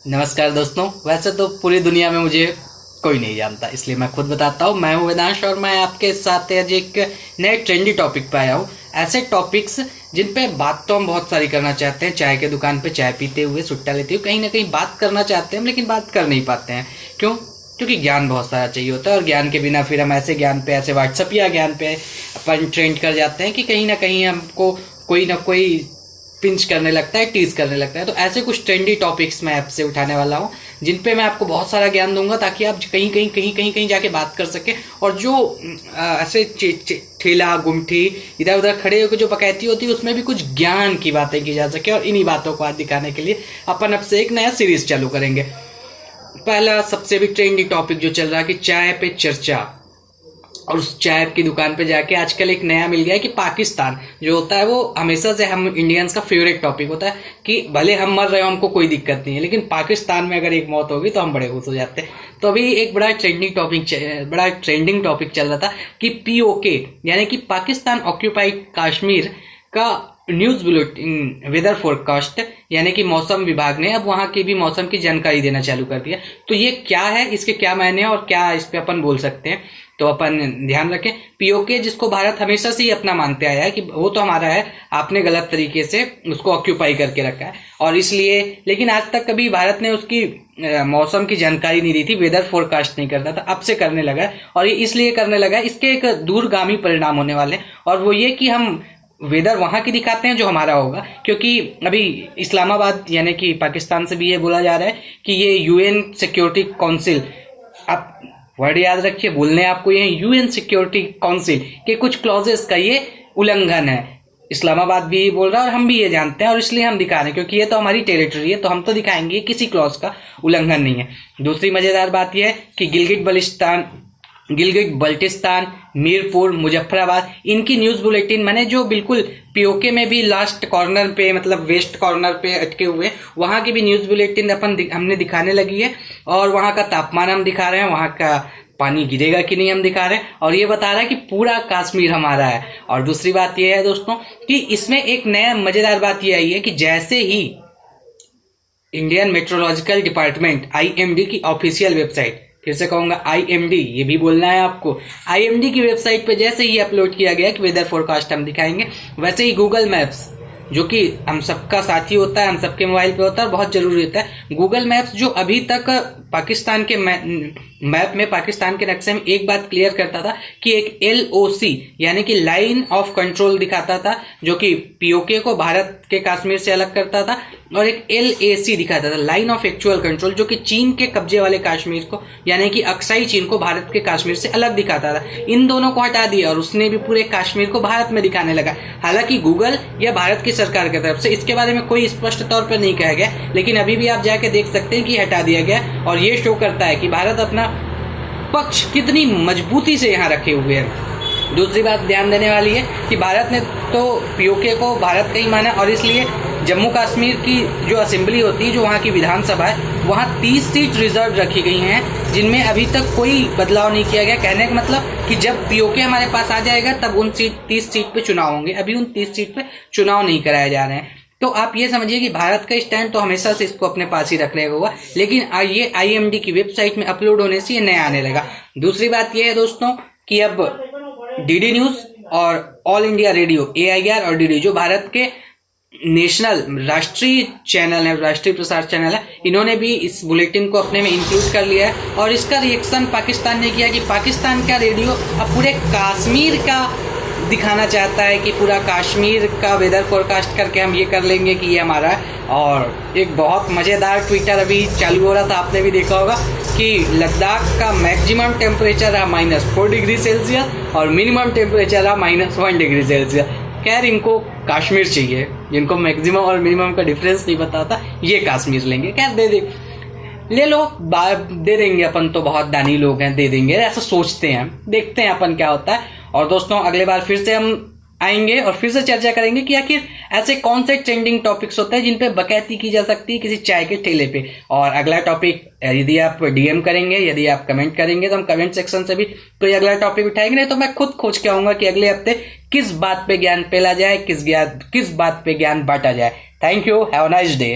नमस्कार दोस्तों। वैसे तो पूरी दुनिया में मुझे कोई नहीं जानता, इसलिए मैं खुद बताता हूँ। मैं हूँ वेदांश और मैं आपके साथ आज एक नए ट्रेंडी टॉपिक पे आया हूँ। ऐसे टॉपिक्स जिन पे बात तो हम बहुत सारी करना चाहते हैं, चाय के दुकान पे चाय पीते हुए, सुट्टा लेते हुए, कहीं ना कहीं बात करना चाहते हैं हम, लेकिन बात कर नहीं पाते हैं। क्यों? क्योंकि ज्ञान बहुत सारा चाहिए होता है और ज्ञान के बिना फिर हम ऐसे ज्ञान पे, ऐसे व्हाट्सअप या ज्ञान पे अपन ट्रेंड कर जाते हैं कि कहीं ना कहीं हमको कोई ना कोई पिंच करने लगता है, टीज करने लगता है। तो ऐसे कुछ ट्रेंडी टॉपिक्स मैं आपसे उठाने वाला हूँ जिन पे मैं आपको बहुत सारा ज्ञान दूंगा, ताकि आप कहीं जाके बात कर सके। और जो ऐसे ठेला गुमठी इधर उधर खड़े होकर जो बकैती होती है, उसमें भी कुछ ज्ञान की बातें की जा सके। और इन्हीं बातों को आज दिखाने के लिए अपन अब से एक नया सीरीज चालू करेंगे। पहला सबसे भी ट्रेंडी टॉपिक जो चल रहा है कि चाय पे चर्चा, और उस चाय की दुकान पे जाके आजकल एक नया मिल गया है कि पाकिस्तान जो होता है वो हमेशा से हम इंडियंस का फेवरेट टॉपिक होता है कि भले हम मर रहे हो हमको कोई दिक्कत नहीं है, लेकिन पाकिस्तान में अगर एक मौत होगी तो हम बड़े खुश हो जाते हैं। तो अभी एक बड़ा ट्रेंडिंग टॉपिक चल रहा था कि पीओके यानी कि पाकिस्तान ऑक्यूपाइड कश्मीर का न्यूज बुलेटिन वेदर फोरकास्ट यानी कि मौसम विभाग ने अब वहां की भी मौसम की जानकारी देना चालू कर दिया। तो ये क्या है, इसके क्या मायने हैं और क्या इस पे अपन बोल सकते हैं, तो अपन ध्यान रखें। पीओके जिसको भारत हमेशा से ही अपना मानते आया है कि वो तो हमारा है, आपने गलत तरीके से उसको ऑक्यूपाई करके रखा है और इसलिए, लेकिन आज तक कभी भारत ने उसकी मौसम की जानकारी नहीं दी थी, वेदर फोरकास्ट नहीं करता था। अब से करने लगा है और ये इसलिए करने लगा है, इसके एक दूरगामी परिणाम होने वाले हैं। और वो ये कि हम वेदर वहां की दिखाते हैं जो हमारा होगा, क्योंकि अभी इस्लामाबाद यानी कि पाकिस्तान से भी ये बोला जा रहा है कि ये यूएन सिक्योरिटी काउंसिल, आप वर्ड याद रखिए, बोलने आपको ये यूएन सिक्योरिटी काउंसिल के कुछ क्लॉजेस का ये उल्लंघन है। इस्लामाबाद भी ये बोल रहा है और हम भी ये जानते हैं और इसलिए हम दिखा रहे हैं, क्योंकि ये तो हमारी टेरिटरी है, तो हम तो दिखाएंगे, किसी क्लॉज का उल्लंघन नहीं है। दूसरी मजेदार बात यह है कि गिलगिट बल्टिस्तान, मीरपुर, मुजफ्फराबाद, इनकी न्यूज बुलेटिन मैंने जो बिल्कुल पीओके में भी लास्ट कॉर्नर पे, मतलब वेस्ट कॉर्नर पे अटके हुए, वहां की भी न्यूज बुलेटिन हमने दिखाने लगी है। और वहां का तापमान हम दिखा रहे हैं, वहां का पानी गिरेगा कि नहीं हम दिखा रहे हैं, और ये बता रहा है कि पूरा कश्मीर हमारा है। और दूसरी बात यह है दोस्तों कि इसमें एक नया मजेदार बात यह आई है कि जैसे ही इंडियन मेट्रोलॉजिकल डिपार्टमेंट आईएमडी की ऑफिशियल वेबसाइट, फिर से कहूंगा आईएमडी, ये भी बोलना है आपको, आईएमडी की वेबसाइट पे जैसे ही अपलोड किया गया कि वेदर फोरकास्ट हम दिखाएंगे, वैसे ही गूगल मैप्स जो कि हम सबका साथी होता है, हम सबके मोबाइल पे होता है, बहुत जरूरी होता है। गूगल मैप्स जो अभी तक पाकिस्तान के मैप में, पाकिस्तान के नक्शे में एक बात क्लियर करता था कि एक LOC यानी कि लाइन ऑफ कंट्रोल दिखाता था, जो कि पीओके को भारत के कश्मीर से अलग करता था, और एक LAC दिखाता था, लाइन ऑफ एक्चुअल कंट्रोल, जो कि चीन के कब्जे वाले कश्मीर को यानी कि अक्साई चीन को भारत के कश्मीर से अलग दिखाता था। इन दोनों को हटा दिया और उसने भी पूरे कश्मीर को भारत में दिखाने लगा। हालांकि गूगल या भारत की सरकार की तरफ से इसके बारे में कोई स्पष्ट तौर पर नहीं कहा गया, लेकिन अभी भी आप जाके देख सकते हैं कि हटा दिया गया। और ये शो करता है कि भारत अपना पक्ष कितनी मजबूती से यहाँ रखे हुए हैं। दूसरी बात ध्यान देने वाली है कि भारत ने तो पीओके को भारत का ही माना, और इसलिए जम्मू कश्मीर की जो असेंबली होती है, जो वहाँ की विधानसभा है, वहाँ 30 सीट रिजर्व रखी गई हैं, जिनमें अभी तक कोई बदलाव नहीं किया गया। कहने का मतलब कि जब पीओके हमारे पास आ जाएगा तब उन 30 सीट पे चुनाव होंगे, अभी उन 30 सीट पे चुनाव नहीं कराए जा रहे हैं। तो आप ये समझिए कि भारत का स्टैंड तो हमेशा से इसको अपने पास ही रखने का हुआ, लेकिन ये आईएमडी की वेबसाइट में अपलोड होने से ये नया आने लगा। दूसरी बात ये है दोस्तों कि अब डीडी न्यूज और ऑल इंडिया रेडियो AIR और डीडी, जो भारत के नेशनल राष्ट्रीय चैनल है, राष्ट्रीय प्रसार चैनल है, इन्होंने भी इस बुलेटिन को अपने में इंक्लूड कर लिया है। और इसका रिएक्शन पाकिस्तान ने किया कि पाकिस्तान का रेडियो अब पूरे कश्मीर का दिखाना चाहता है कि पूरा कश्मीर का वेदर फोरकास्ट करके हम ये कर लेंगे कि ये हमारा है। और एक बहुत मजेदार ट्विटर अभी चालू हो रहा था, आपने भी देखा होगा कि लद्दाख का मैक्सिमम टेम्परेचर है -4 डिग्री सेल्सियस और मिनिमम टेम्परेचर है -1 डिग्री सेल्सियस। खैर, इनको कश्मीर चाहिए, जिनको मैक्सिमम और मिनिमम का डिफरेंस नहीं बताता, ये कश्मीर लेंगे। खैर, ले लो, दे देंगे, अपन तो बहुत दानी लोग हैं, दे देंगे, ऐसा सोचते हैं, देखते हैं अपन क्या होता है। और दोस्तों, अगले बार फिर से हम आएंगे और फिर से चर्चा करेंगे कि आखिर ऐसे कौन से ट्रेंडिंग टॉपिक्स होते हैं जिन पे बकैती की जा सकती है किसी चाय के ठेले पे। और अगला टॉपिक यदि आप डीएम करेंगे, यदि आप कमेंट करेंगे, तो हम कमेंट सेक्शन से भी कोई अगला टॉपिक उठाएंगे, नहीं तो मैं खुद खोज के आऊंगा कि अगले हफ्ते किस बात पे ज्ञान फैला जाए, किस बात पे ज्ञान बांटा जाए। Thank you, have a nice day.